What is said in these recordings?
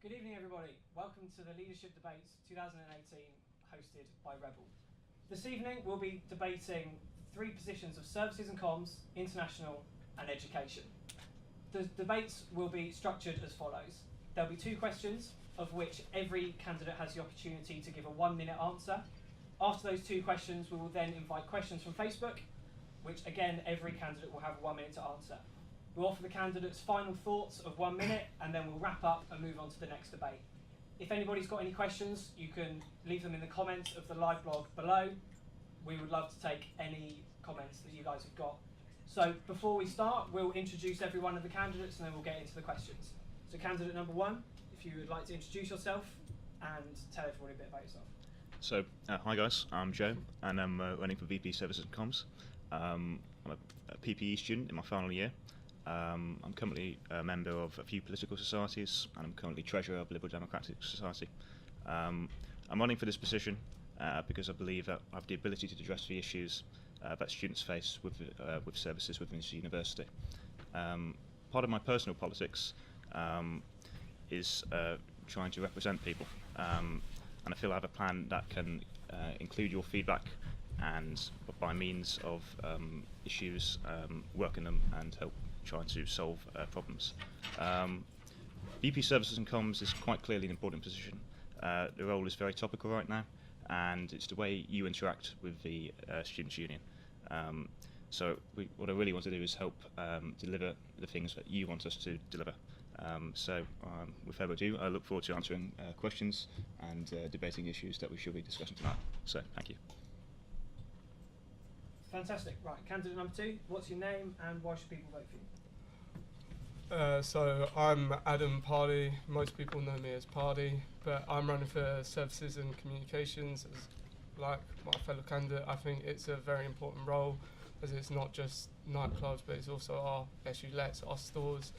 Good evening, everybody. Welcome to the Leadership Debates 2018, hosted by Rebel. This evening, we'll be debating three positions of services and comms, international, and education. The debates will be structured as follows. There'll be two questions, of which every candidate has the opportunity to give a 1-minute answer. After those two questions, we will then invite questions from Facebook, which again, every candidate will have 1 minute to answer. We'll offer the candidates final thoughts of 1 minute, and then we'll wrap up and move on to the next debate. If anybody's got any questions, you can leave them in the comments of the live blog below. We would love to take any comments that you guys have got. So before we start, we'll introduce every one of the candidates and then we'll get into the questions. So candidate number one, if you would like to introduce yourself and tell everybody a bit about yourself. So, hi guys, I'm Joe, and I'm running for VP Services and Comms. I'm a PPE student in my final year. I'm currently a member of a few political societies, and I'm currently treasurer of Liberal Democratic Society. I'm running for this position because I believe that I have the ability to address the issues that students face with services within this university. Part of my personal politics is trying to represent people, and I feel I have a plan that can include your feedback and, by means of issues, work in them and help try to solve problems. VP Services and Comms is quite clearly an important position. The role is very topical right now, and it's the way you interact with the Students' Union. So what I really want to do is help deliver the things that you want us to deliver. So with further ado, I look forward to answering questions and debating issues that we should be discussing tonight. So thank you. Fantastic. Right, candidate number two, what's your name and why should people vote for you? So I'm Adam Pardy. Most people know me as Pardy, but I'm running for Services and Communications. As like my fellow candidate, I think it's a very important role, as it's not just nightclubs, but it's also our SU Lets, our stores,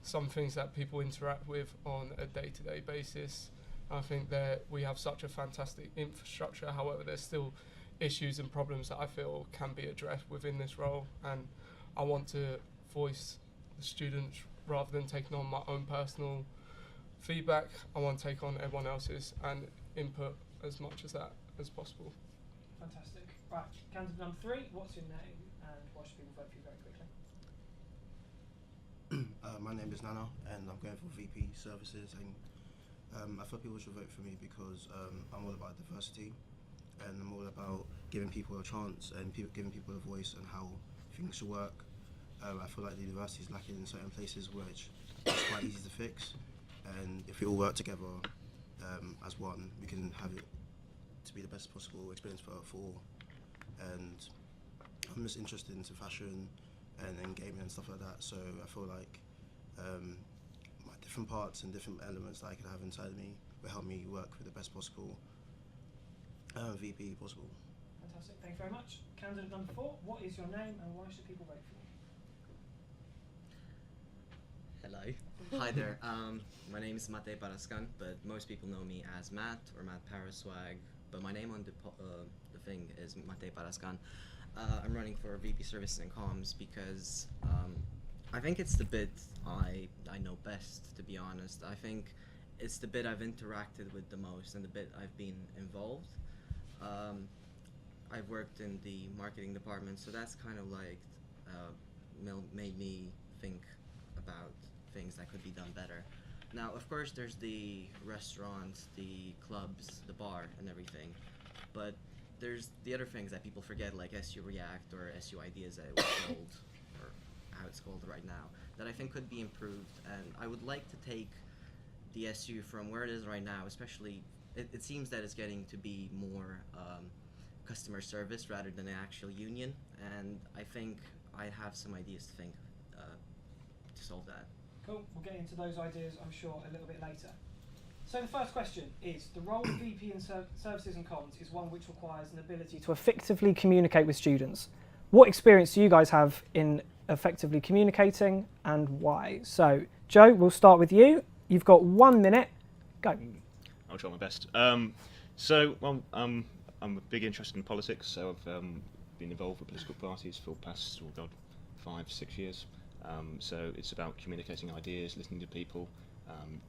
some things that people interact with on a day-to-day basis. I think that we have such a fantastic infrastructure. However, there's still issues and problems that I feel can be addressed within this role, and I want to voice the students rather than taking on my own personal feedback. I want to take on everyone else's and input as much as that as possible. Fantastic. Right, candidate number three, what's your name and why should people vote for you very quickly? My name is Nana, and I'm going for VP Services, and I feel people should vote for me because I'm all about diversity, and I'm all about giving people a chance and giving people a voice and how things should work. I feel like the university is lacking in certain places which is quite easy to fix, and if we all work together as one, we can have it to be the best possible experience for all. And I'm just interested into fashion and gaming and stuff like that, so I feel like my different parts and different elements that I could have inside of me will help me work with the best possible VP possible. Fantastic, thank you very much. Candidate number four, what is your name and why should people vote for you? Hello. Hi there. My name is Mate Parascan, but most people know me as Matt or Matt Paraswag. But my name on the thing is Mate Parascan. I'm running for VP Services and Comms because I think it's the bit I know best, to be honest. I think it's the bit I've interacted with the most and the bit I've been involved. I've worked in the marketing department, so that's kind of like made me think about things that could be done better. Now, of course, there's the restaurants, the clubs, the bar, and everything, but there's the other things that people forget, like SU React or SU Ideas, that it was called, or how it's called right now, that I think could be improved. And I would like to take the SU from where it is right now, especially, it seems that it's getting to be more customer service rather than an actual union, and I think I have some ideas to think to solve that. Cool, we'll get into those ideas, I'm sure, a little bit later. So the first question is, the role of VP in Services and Comms is one which requires an ability to effectively communicate with students. What experience do you guys have in effectively communicating and why? So, Joe, we'll start with you. You've got 1 minute, go. I'll try my best. I'm big interested in politics, so I've been involved with political parties for the past, 5-6 years. So it's about communicating ideas, listening to people,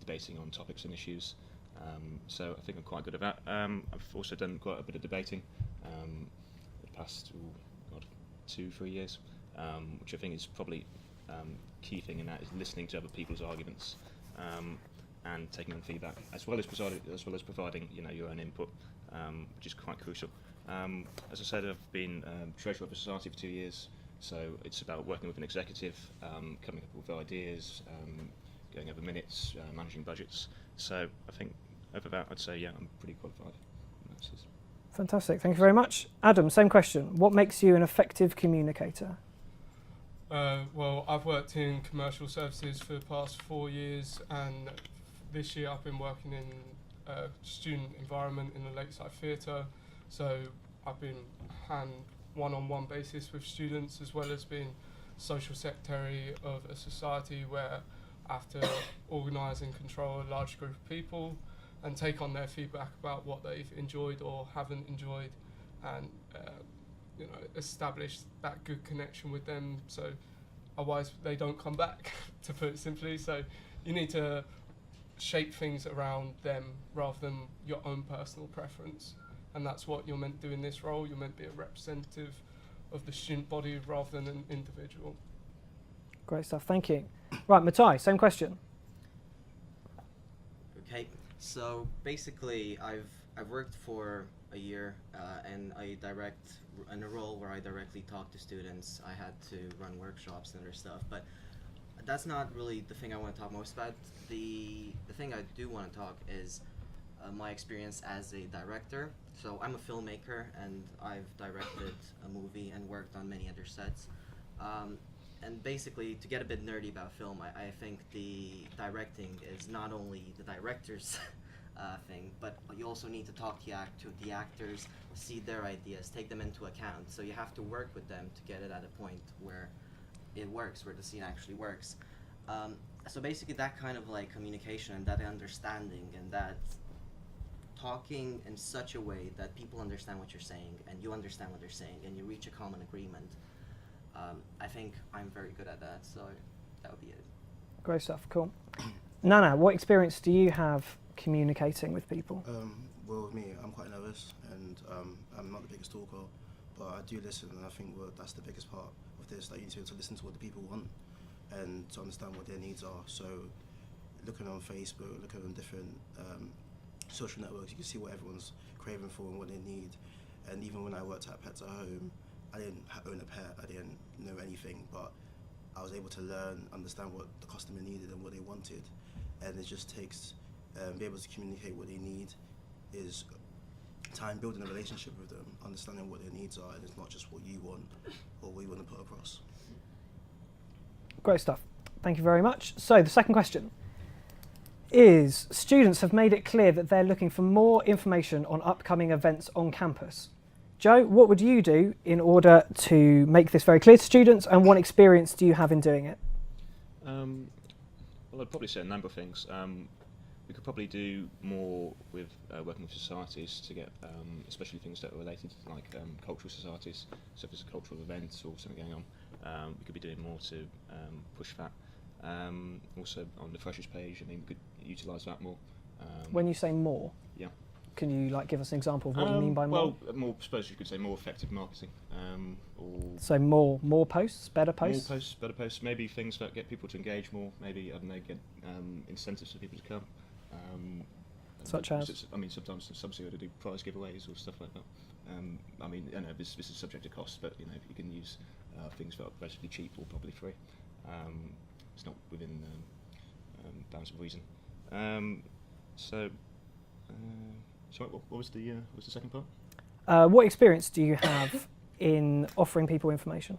debating on topics and issues. So I think I'm quite good at that. I've also done quite a bit of debating the past 2-3 years, which I think is probably key thing in that is listening to other people's arguments and taking on feedback, as well as providing your own input, which is quite crucial. As I said, I've been treasurer of the society for 2 years, so it's about working with an executive, coming up with ideas, going over minutes, managing budgets. So I think over that, I'd say I'm pretty qualified. Fantastic, thank you very much. Adam, same question. What makes you an effective communicator? Well, I've worked in commercial services for the past 4 years, and this year I've been working in a student environment in the Lakeside Theatre. So I've been one-on-one basis with students, as well as being social secretary of a society where I have to organise and control a large group of people and take on their feedback about what they've enjoyed or haven't enjoyed, and establish that good connection with them, so otherwise they don't come back, to put it simply. So you need to shape things around them rather than your own personal preference, and that's what you're meant to do in this role. You're meant to be a representative of the student body rather than an individual. Great stuff, thank you. Right, Matai, same question. Okay, so basically I've worked for a year and I direct in a role where I directly talk to students. I had to run workshops and other stuff, but that's not really the thing I want to talk most about. The thing I do want to talk is my experience as a director. So I'm a filmmaker and I've directed a movie and worked on many other sets. And basically, to get a bit nerdy about film, I think the directing is not only the director's thing, but you also need to talk to the actors, see their ideas, take them into account. So you have to work with them to get it at a point where it works, where the scene actually works. So basically that kind of like communication and that understanding and that talking in such a way that people understand what you're saying and you understand what they're saying and you reach a common agreement. I think I'm very good at that, so that would be it. Great stuff, cool. Nana, what experience do you have communicating with people? Well, with me, I'm quite nervous, and I'm not the biggest talker, but I do listen, and I think that's the biggest part of this, that you need to listen to what the people want and to understand what their needs are. So looking on Facebook, looking on different social networks, you can see what everyone's craving for and what they need. And even when I worked at Pets at Home, I didn't own a pet, I didn't know anything, but I was able to learn, understand what the customer needed and what they wanted. And it just takes, be able to communicate what they need is time building a relationship with them, understanding what their needs are, and it's not just what you want or what you want to put across. Great stuff, thank you very much. So the second question is, students have made it clear that they're looking for more information on upcoming events on campus. Joe, what would you do in order to make this very clear to students, and what experience do you have in doing it? Well, I'd probably say a number of things. We could probably do more with working with societies to get, especially things that are related to like cultural societies. So if there's a cultural event or something going on, we could be doing more to push that. Also on the freshers page, I mean, we could utilise that more. When you say more? Yeah. Can you like give us an example of what you mean by more? Well, more, I suppose you could say more effective marketing. So more posts, better posts? More posts, better posts, maybe things that get people to engage more, maybe, I don't know, get incentives for people to come. Such as? I mean, sometimes some CEO to do prize giveaways or stuff like that. I mean, I know this is subject to cost, but you know, if you can use things that are relatively cheap or probably free, it's not within bounds of reason. Sorry, what was the second part? What experience do you have in offering people information?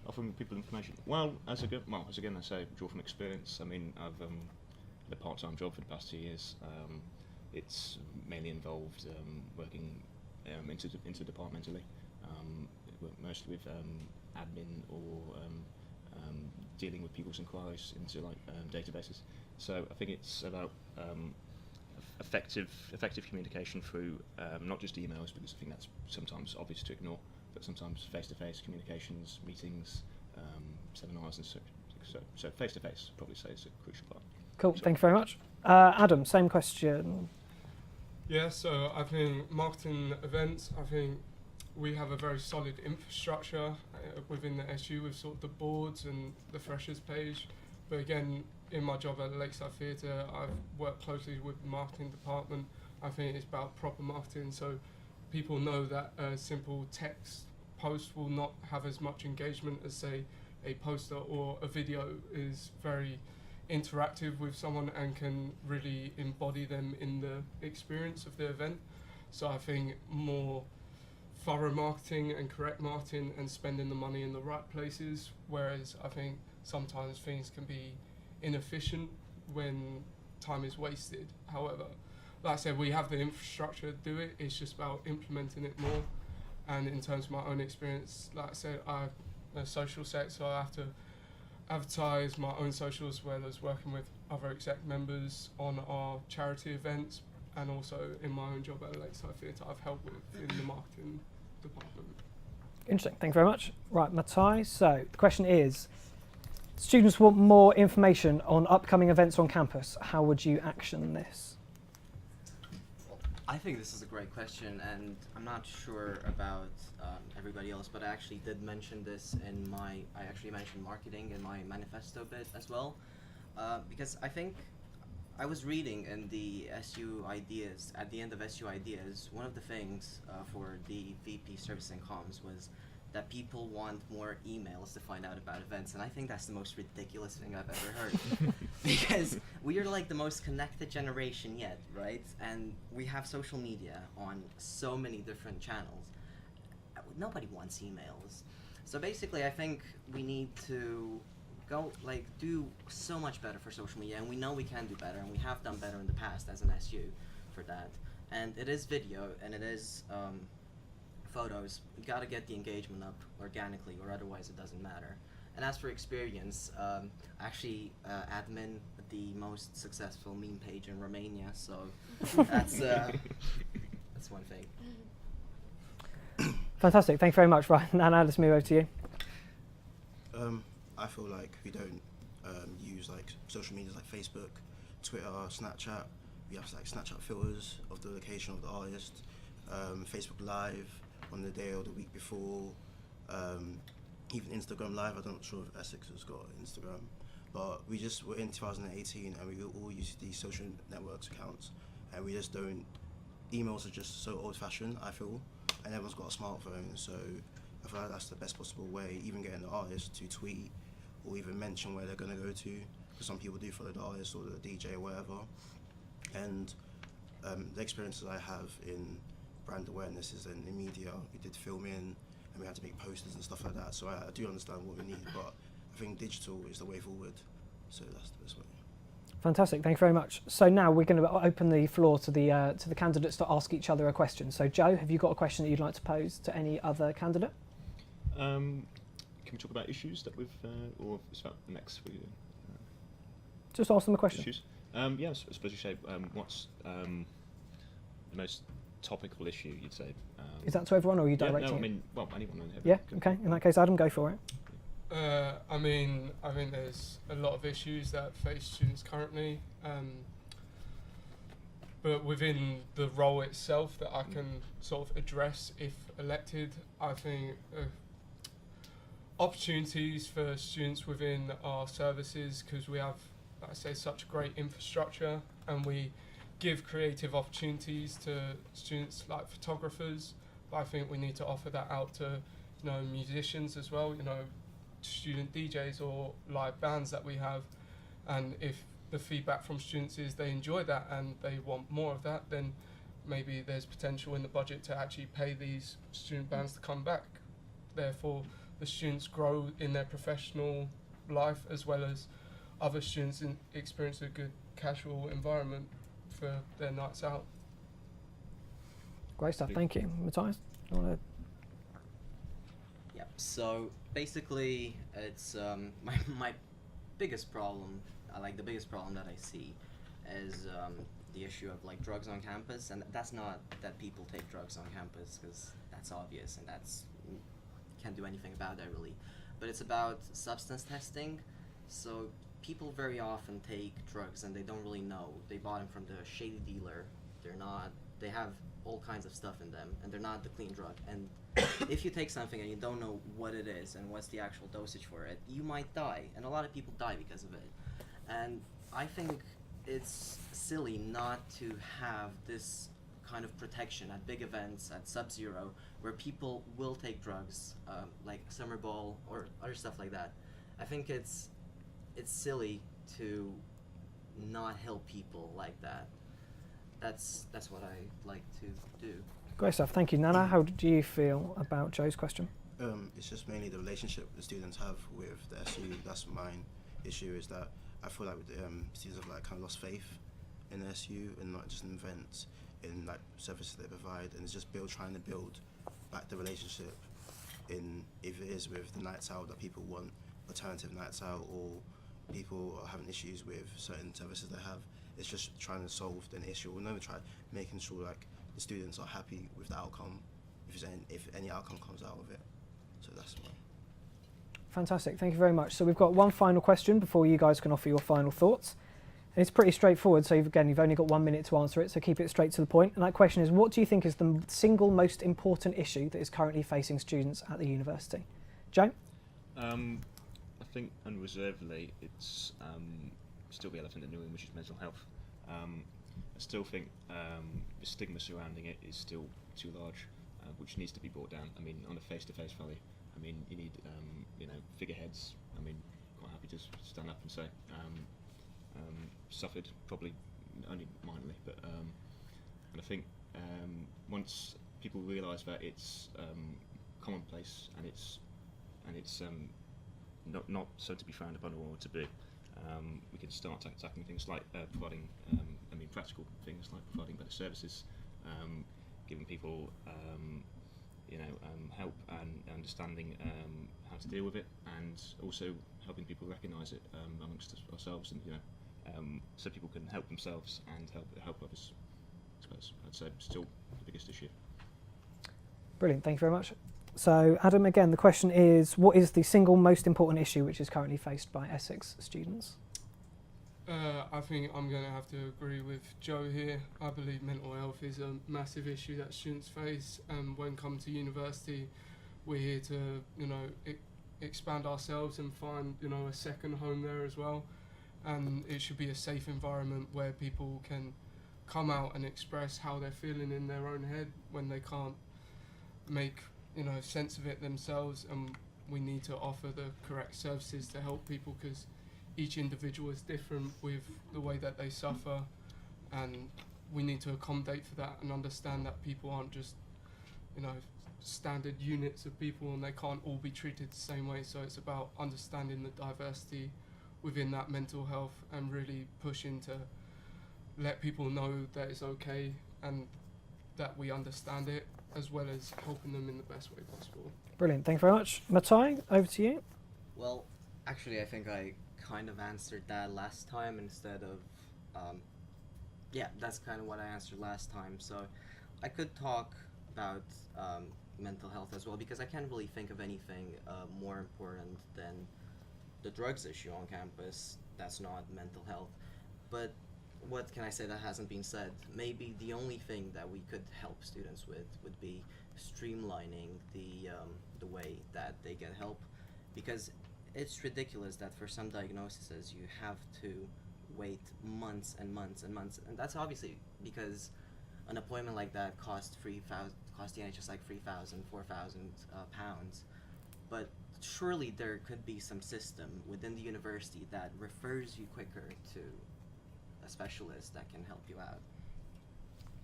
Offering people information. Well, as again I say, draw from experience. I mean, I've had a part-time job for the past 2 years. It's mainly involved working interdepartmentally, mostly with admin or dealing with people's inquiries into like databases. So I think it's about effective communication through not just emails, because I think that's sometimes obvious to ignore, but sometimes face-to-face communications, meetings, seminars, and so face-to-face probably say is a crucial part. Cool. Thank you very much. Adam, same question. Yeah, so I think marketing events, I think we have a very solid infrastructure within the SU with sort of the boards and the freshers page. But again, in my job at the Lakeside Theatre, I've worked closely with the marketing department. I think it's about proper marketing, so people know that a simple text post will not have as much engagement as, say, a poster or a video is very interactive with someone and can really embody them in the experience of the event. So I think more thorough marketing and correct marketing and spending the money in the right places, whereas I think sometimes things can be inefficient when time is wasted. However, like I said, we have the infrastructure to do it, it's just about implementing it more. And in terms of my own experience, like I said, I'm a social sec, so I have to advertise my own socials, whether it's working with other exec members on our charity events, and also in my own job at the Lakeside Theatre I've helped with in the marketing department. Interesting. Thank you very much. Right, Matai. So the question is, students want more information on upcoming events on campus. How would you action this? I think this is a great question, and I'm not sure about everybody else, but I actually did mention this in I actually mentioned marketing in my manifesto bit as well, because I think I was reading in the SU Ideas, at the end of SU Ideas, one of the things for the VP Service and Comms was that people want more emails to find out about events, and I think that's the most ridiculous thing I've ever heard. Because we are like the most connected generation yet, right? And we have social media on so many different channels. Nobody wants emails. So basically I think we need to do so much better for social media, and we know we can do better, and we have done better in the past as an SU for that. And it is video, and it is photos. We gotta get the engagement up organically, or otherwise it doesn't matter. And as for experience, actually admin the most successful meme page in Romania, so that's one thing. Fantastic. Thank you very much. Right, now let's move over to you. I feel like we don't use like social medias like Facebook, Twitter, Snapchat. We have like Snapchat filters of the location of the artist, Facebook Live on the day or the week before, even Instagram Live. I'm not sure if Essex has got Instagram, but we're in 2018 and we all use these social networks accounts, and we just don't. Emails are just so old-fashioned, I feel, and everyone's got a smartphone, so I feel like that's the best possible way, even getting the artist to tweet or even mention where they're going to go to, because some people do follow the artist or the DJ or whatever. And the experiences I have in brand awareness is in media. We did filming and we had to make posters and stuff like that, so I do understand what we need, but I think digital is the way forward, so that's the best way. Fantastic, thank you very much. So now we're going to open the floor to the candidates to ask each other a question. So Joe, have you got a question that you'd like to pose to any other candidate? Can we talk about issues that we've, or is that next week? Just ask them a question. Issues? Yeah, I suppose you say, what's the most topical issue, you'd say? Is that to everyone, or are you yeah, directing no, I it? mean, well, anyone on here. Yeah, okay. In that case, Adam, go for it. I mean, I think there's a lot of issues that face students currently, but within the role itself that I can sort of address if elected, I think opportunities for students within our services, because we have, like I say, such great infrastructure, and we give creative opportunities to students like photographers, but I think we need to offer that out to, you know, musicians as well, you know, student DJs or live bands that we have. And if the feedback from students is they enjoy that and they want more of that, then maybe there's potential in the budget to actually pay these student bands to come back. Therefore, the students grow in their professional life, as well as other students experience a good casual environment for their nights out. Great stuff, thank you. Matthias, you want to? Yep. So basically, it's my biggest problem. The biggest problem that I see is the issue of like drugs on campus, and that's not that people take drugs on campus, because that's obvious and that's can't do anything about that really. But it's about substance testing. So people very often take drugs and they don't really know. They bought them from the shady dealer. They have all kinds of stuff in them, and they're not the clean drug. And if you take something and you don't know what it is and what's the actual dosage for it, you might die, and a lot of people die because of it. And I think it's silly not to have this kind of protection at big events, at Sub-Zero, where people will take drugs, like Summer Ball or other stuff like that. I think it's silly to not help people like that. That's what I like to do. Great stuff. Thank you, Nana. How do you feel about Joe's question? It's just mainly the relationship the students have with the SU. That's my issue, is that I feel like students have like kind of lost faith in the SU and not just in events, in like services they provide, and it's just trying to build back the relationship in, if it is with the nights out that people want alternative nights out, or people are having issues with certain services they have. It's just trying to solve an issue. We'll never try making sure like the students are happy with the outcome, if any outcome comes out of it. So that's why. Fantastic. Thank you very much. So we've got one final question before you guys can offer your final thoughts. And it's pretty straightforward. So you've only got 1 minute to answer it. So keep it straight to the point. And that question is, what do you think is the single most important issue that is currently facing students at the university? Joe? I think unreservedly it's still the elephant in the room, which is mental health. I still think the stigma surrounding it is still too large, which needs to be brought down. I mean, on a face-to-face value, I mean, you need figureheads. I mean, quite happy to stand up and say suffered, probably only minorly, but and I think once people realise that it's commonplace and it's not so to be frowned upon or to be, we can start tackling things like providing, practical things like providing better services, giving people, help and understanding how to deal with it, and also helping people recognise it amongst ourselves, and so people can help themselves and help others. I suppose I'd say still the biggest issue. Brilliant. Thank you very much. So, Adam, again, the question is, what is the single most important issue which is currently faced by Essex students? I think I'm going to have to agree with Joe here. I believe mental health is a massive issue that students face, and when come to university, we're here to, expand ourselves and find, a second home there as well. And it should be a safe environment where people can come out and express how they're feeling in their own head when they can't make sense of it themselves, and we need to offer the correct services to help people, because each individual is different with the way that they suffer, and we need to accommodate for that and understand that people aren't just standard units of people, and they can't all be treated the same way. So it's about understanding the diversity within that mental health and really pushing to let people know that it's okay and that we understand it, as well as helping them in the best way possible. Brilliant. Thank you very much. Matai, over to you. Well, actually, I think I kind of answered that last time instead of, that's kind of what I answered last time. So I could talk about mental health as well, because I can't really think of anything more important than the drugs issue on campus that's not mental health. But what can I say that hasn't been said? Maybe the only thing that we could help students with would be streamlining the way that they get help, because it's ridiculous that for some diagnoses you have to wait months and months and months, and that's obviously because an appointment like that costs the NHS like 3,000, 4,000 pounds. But surely there could be some system within the university that refers you quicker to a specialist that can help you out.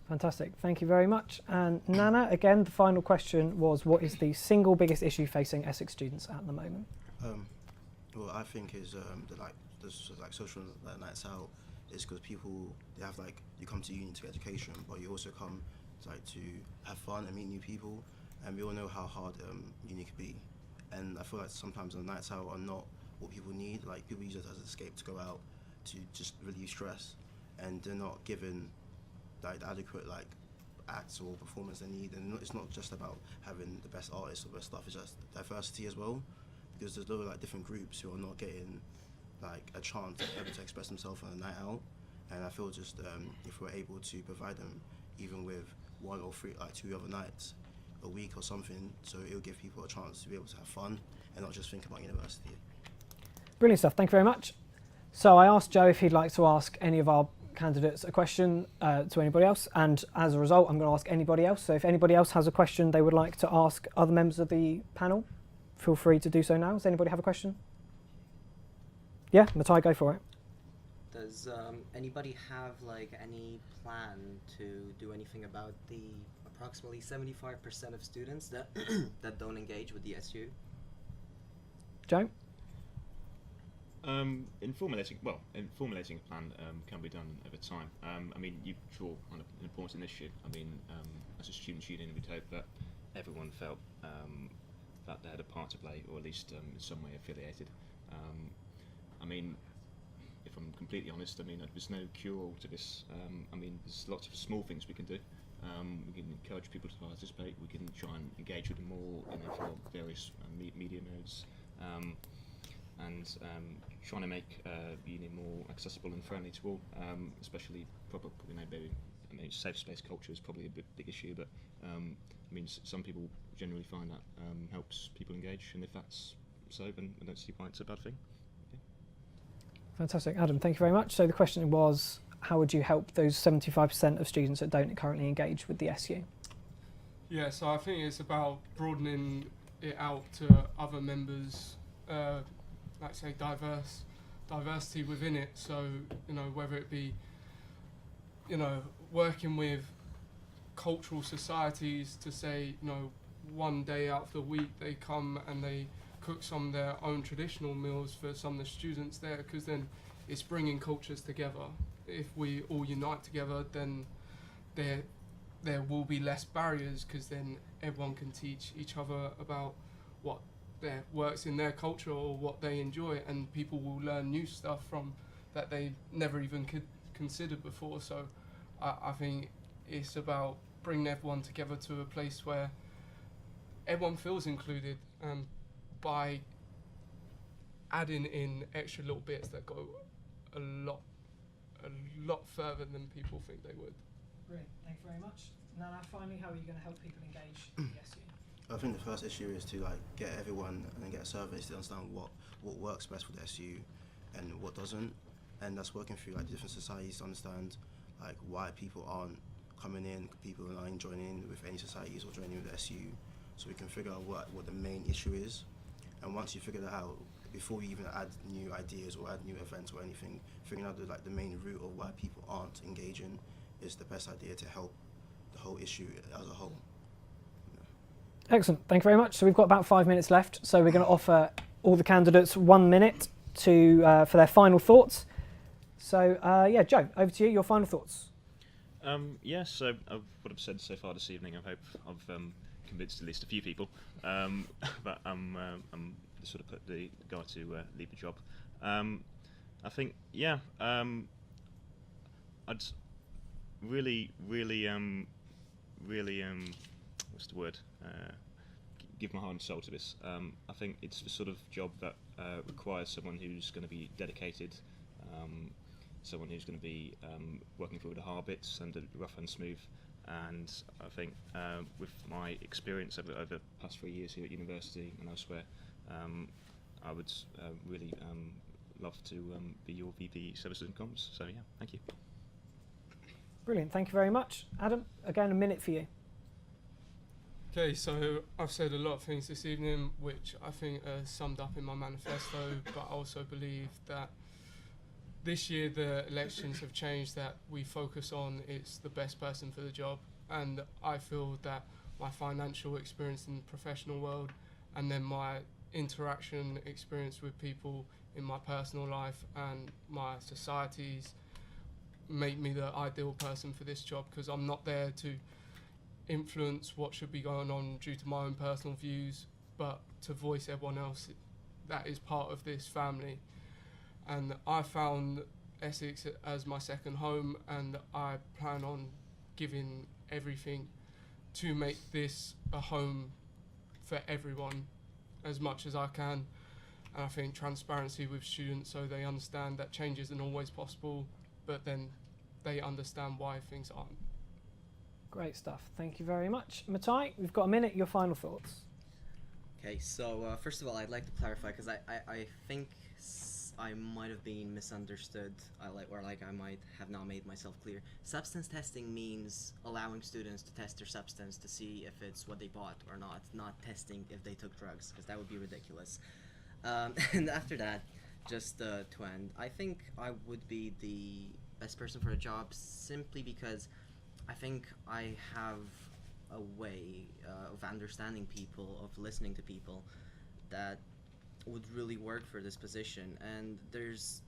Fantastic. Thank you very much. And Nana, again, the final question was, what is the single biggest issue facing Essex students at the moment? Well, I think is the social nights out is because people, they have you come to uni to get education, but you also come to have fun and meet new people, and we all know how hard uni can be. And I feel like sometimes the nights out are not what people need. People use it as an escape to go out to just relieve stress, and they're not given the adequate acts or performance they need. And it's not just about having the best artists or best stuff, it's just diversity as well, because there's a lot of different groups who are not getting like a chance to be able to express themselves on a night out. And I feel just if we're able to provide them even with 1 or 3, like 2 other nights a week or something, so it'll give people a chance to be able to have fun and not just think about university. Brilliant stuff. Thank you very much. So I asked Joe if he'd like to ask any of our candidates a question to anybody else, and as a result I'm going to ask anybody else. So if anybody else has a question they would like to ask other members of the panel, feel free to do so now. Does anybody have a question? Yeah, Matai, go for it. Does anybody have like any plan to do anything about the approximately 75% of students that that don't engage with the SU? Joe? In formulating a plan can be done over time. I mean, you draw on an important issue. I mean, as a students' union, we'd hope that everyone felt that they had a part to play, or at least in some way affiliated. I mean, if I'm completely honest, I mean, there's no cure-all to this. I mean, there's lots of small things we can do. We can encourage people to participate. We can try and engage with them more for various media modes. And trying to make uni more accessible and friendly to all, especially safe space culture is probably a big issue, but I mean, some people generally find that helps people engage, and if that's so, then I don't see why it's a bad thing. Okay. Fantastic. Adam, thank you very much. So the question was, how would you help those 75% of students that don't currently engage with the SU? Yeah, so I think it's about broadening it out to other members, like say diversity within it. So, you know, whether it be, you know, working with cultural societies to say, you know, one day out of the week they come and they cook some of their own traditional meals for some of the students there, because then it's bringing cultures together. If we all unite together, then there will be less barriers, because then everyone can teach each other about what works in their culture or what they enjoy, and people will learn new stuff from that they never even could consider before. So I think it's about bringing everyone together to a place where everyone feels included, by adding in extra little bits that go a lot further than people think they would. Brilliant. Thank you very much. Now, finally, how are you going to help people engage with the SU? I think the first issue is to like get everyone and get surveys to understand what works best for the SU and what doesn't, and that's working through like different societies to understand like why people aren't coming in, people aren't joining with any societies or joining with the SU, so we can figure out what the main issue is. And once you figure that out, before we even add new ideas or add new events or anything, figuring out the main root of why people aren't engaging is the best idea to help the whole issue as a whole. Excellent. Thank you very much. So we've got about 5 minutes left. So we're going to offer all the candidates 1 minute for their final thoughts. So yeah, Joe, over to you. Your final thoughts. Yeah. So what I've said so far this evening, I hope I've convinced at least a few people. But I'm sort of put the guy to leave the job. I think I'd really what's the word? Give my heart and soul to this. I think it's the sort of job that requires someone who's going to be dedicated, someone who's going to be working through the hard bits and the rough and smooth. And I think with my experience over the past 3 years here at university and elsewhere, I would really love to be your VP Services and Comms. So yeah, thank you. Brilliant. Thank you very much. Adam, again, a minute for you. Okay, so I've said a lot of things this evening which I think are summed up in my manifesto, but I also believe that this year the elections have changed, that we focus on it's the best person for the job, and I feel that my financial experience in the professional world and then my interaction experience with people in my personal life and my societies make me the ideal person for this job, because I'm not there to influence what should be going on due to my own personal views, but to voice everyone else that is part of this family. And I found Essex as my second home, and I plan on giving everything to make this a home for everyone as much as I can. and I think transparency with students so they understand that change isn't always possible, but then they understand why things aren't. Great stuff. Thank you very much. Matai, we've got a minute. Your final thoughts. Okay, so first of all, I'd like to clarify because I think I might have been misunderstood, I might have not made myself clear. Substance testing means allowing students to test their substance to see if it's what they bought or not testing if they took drugs, because that would be ridiculous. And after that, just to end, I think I would be the best person for the job simply because I think I have a way of understanding people, of listening to people, that would really work for this position. And there's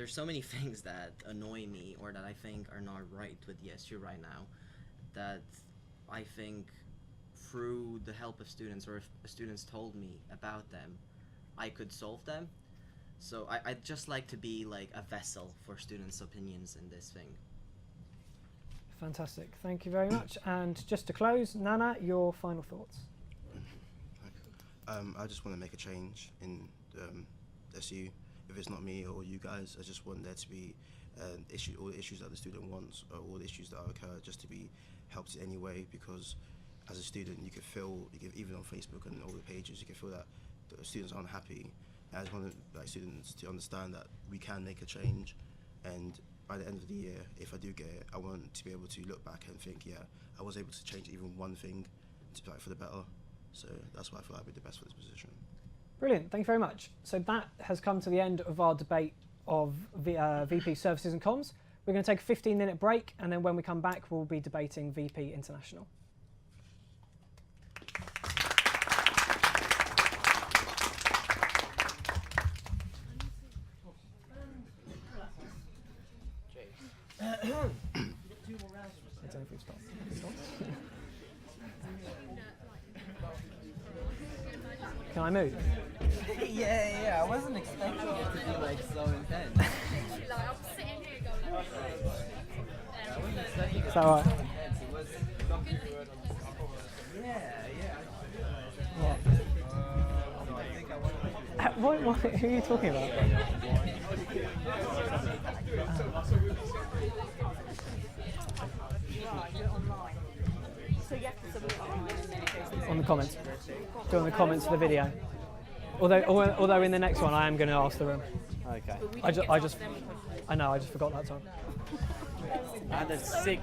so many things that annoy me or that I think are not right with the SU right now, that I think through the help of students, or if students told me about them, I could solve them. So I'd just like to be like a vessel for students' opinions in this thing. Fantastic. Thank you very much. And just to close, Nana, your final thoughts. I just want to make a change in SU. If it's not me or you guys, I just want there to be all the issues that the student wants, or all the issues that occur, just to be helped in any way. Because as a student, you could feel, even on Facebook and all the pages, you can feel that the students aren't happy. And I just want students to understand that we can make a change, and by the end of the year, if I do get it, I want to be able to look back and think, yeah, I was able to change even one thing for the better. So that's why I feel I'd be the best for this position. Brilliant. Thank you very much. So that has come to the end of our debate of VP Services and Comms. We're going to take a 15-minute break, and then when we come back, we'll be debating VP International. Can I move? Yeah, I wasn't expecting it to be like so intense. Is that right? What, who are you talking about? On the comments. Do it on the comments of the video. Although in the next one I am going to ask the room. Okay. I just forgot that time. I had a sick